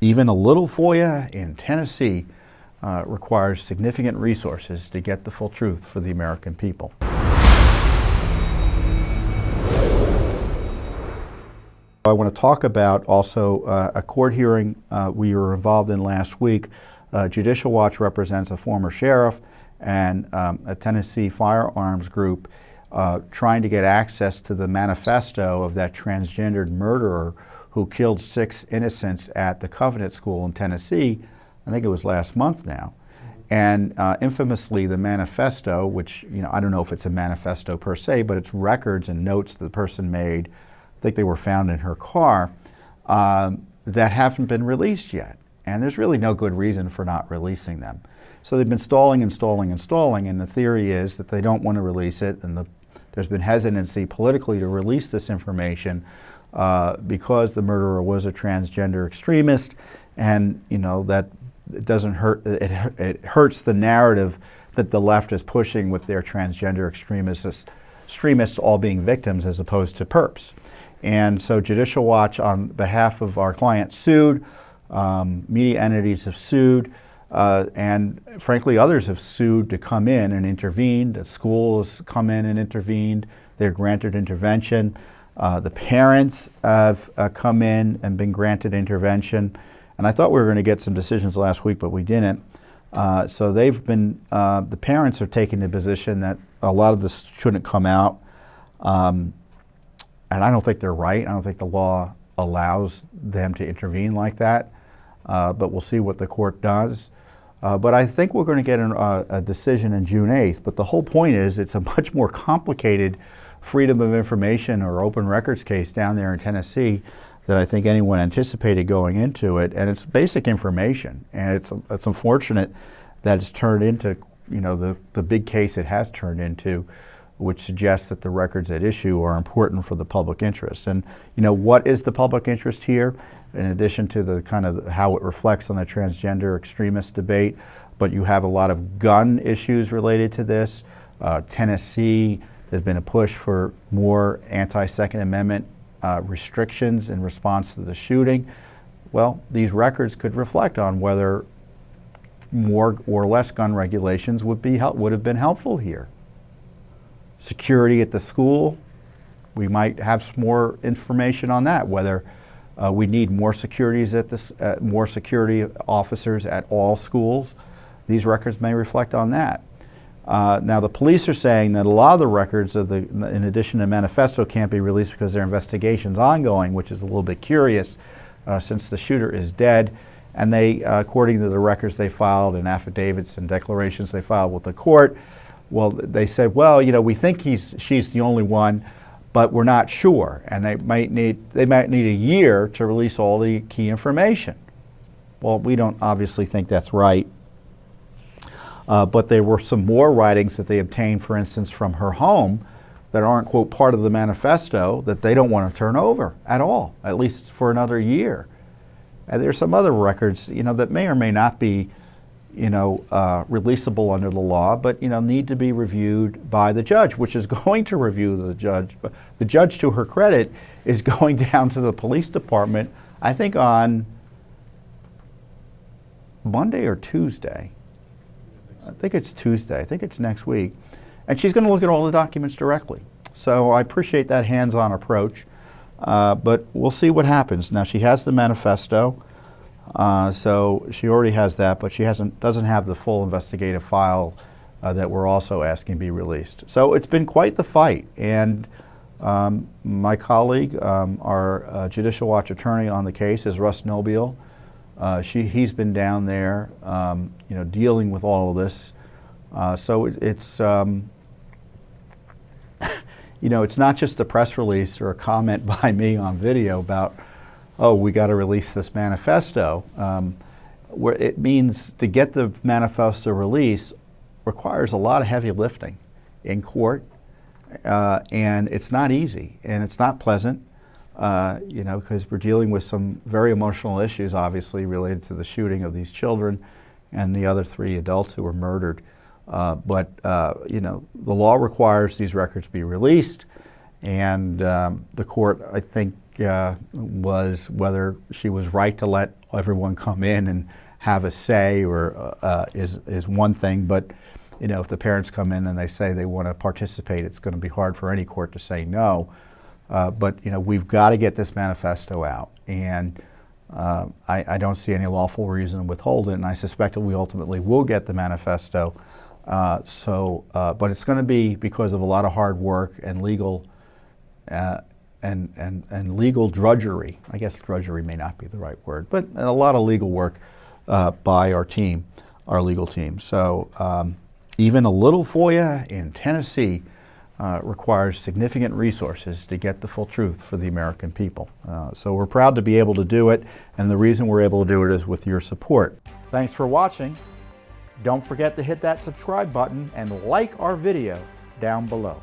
even a little FOIA in Tennessee requires significant resources to get the full truth for the American people. I want to talk about also a court hearing we were involved in last week. Judicial Watch represents a former sheriff and a Tennessee firearms group trying to get access to the manifesto of that transgendered murderer who killed 6 innocents at the Covenant School in Tennessee. I think it was last month now. And infamously, the manifesto, which, I don't know if it's a manifesto per se, but it's records and notes the person made. I think they were found in her car, that haven't been released yet. And there's really no good reason for not releasing them. So they've been stalling, and the theory is that they don't want to release it, and there's been hesitancy politically to release this information because the murderer was a transgender extremist, and that it doesn't hurt. It hurts the narrative that the left is pushing with their transgender extremists all being victims as opposed to perps. And so Judicial Watch, on behalf of our client, sued. Media entities have sued, and frankly, others have sued to come in and intervene. The school has come in and intervened. They're granted intervention. The parents have come in and been granted intervention. And I thought we were going to get some decisions last week, but we didn't. So they've been, the parents are taking the position that a lot of this shouldn't come out. And I don't think they're right. I don't think the law allows them to intervene like that. But we'll see what the court does. But I think we're going to get a decision on June 8th. But the whole point is it's a much more complicated freedom of information or open records case down there in Tennessee than I think anyone anticipated going into it. And it's basic information. And it's unfortunate that it's turned into, the big case it has turned into, which suggests that the records at issue are important for the public interest. And what is the public interest here, in addition to the kind of how it reflects on the transgender extremist debate? But you have a lot of gun issues related to this. Tennessee, there's been a push for more AntiSecond Amendment restrictions in response to the shooting. Well, these records could reflect on whether more or less gun regulations would have been helpful here. Security at the school, we might have some more information on that, whether we need more security officers at all schools. These records may reflect on that. Now the police are saying that a lot of the records in addition to Manifesto, can't be released because their investigation's ongoing, which is a little bit curious since the shooter is dead. And they, according to the records they filed and affidavits and declarations they filed with the court, well, they said, well, we think she's the only one, but we're not sure, and they might need a year to release all the key information. Well, we don't obviously think that's right. But there were some more writings that they obtained, for instance, from her home that aren't, quote, part of the manifesto that they don't want to turn over at all, at least for another year. And there's some other records, that may or may not be, releasable under the law, but, need to be reviewed by the judge, which is going to review the judge. The judge, to her credit, is going down to the police department, I think on Monday or Tuesday. I think it's Tuesday. I think it's next week. And she's going to look at all the documents directly. So I appreciate that hands-on approach. But we'll see what happens. Now, she has the manifesto. So she already has that, but she doesn't have the full investigative file that we're also asking be released. So it's been quite the fight. And my colleague, our Judicial Watch attorney on the case, is Russ Nobile. He's been down there, dealing with all of this. So it's it's not just a press release or a comment by me on video about, oh, we got to release this manifesto. Where it means to get the manifesto release requires a lot of heavy lifting in court, and it's not easy and it's not pleasant, because we're dealing with some very emotional issues, obviously related to the shooting of these children and the other 3 adults who were murdered. But the law requires these records be released, and the court, I think, was whether she was right to let everyone come in and have a say, or is one thing. But you know, if the parents come in and they say they want to participate, it's going to be hard for any court to say no. But you know, we've got to get this manifesto out, and I don't see any lawful reason to withhold it. And I suspect that we ultimately will get the manifesto. But it's going to be because of a lot of hard work and legal and legal drudgery. I guess drudgery may not be the right word, but a lot of legal work by our team, our legal team. So even a little FOIA in Tennessee requires significant resources to get the full truth for the American people. So we're proud to be able to do it, and the reason we're able to do it is with your support. Thanks for watching. Don't forget to hit that subscribe button and like our video down below.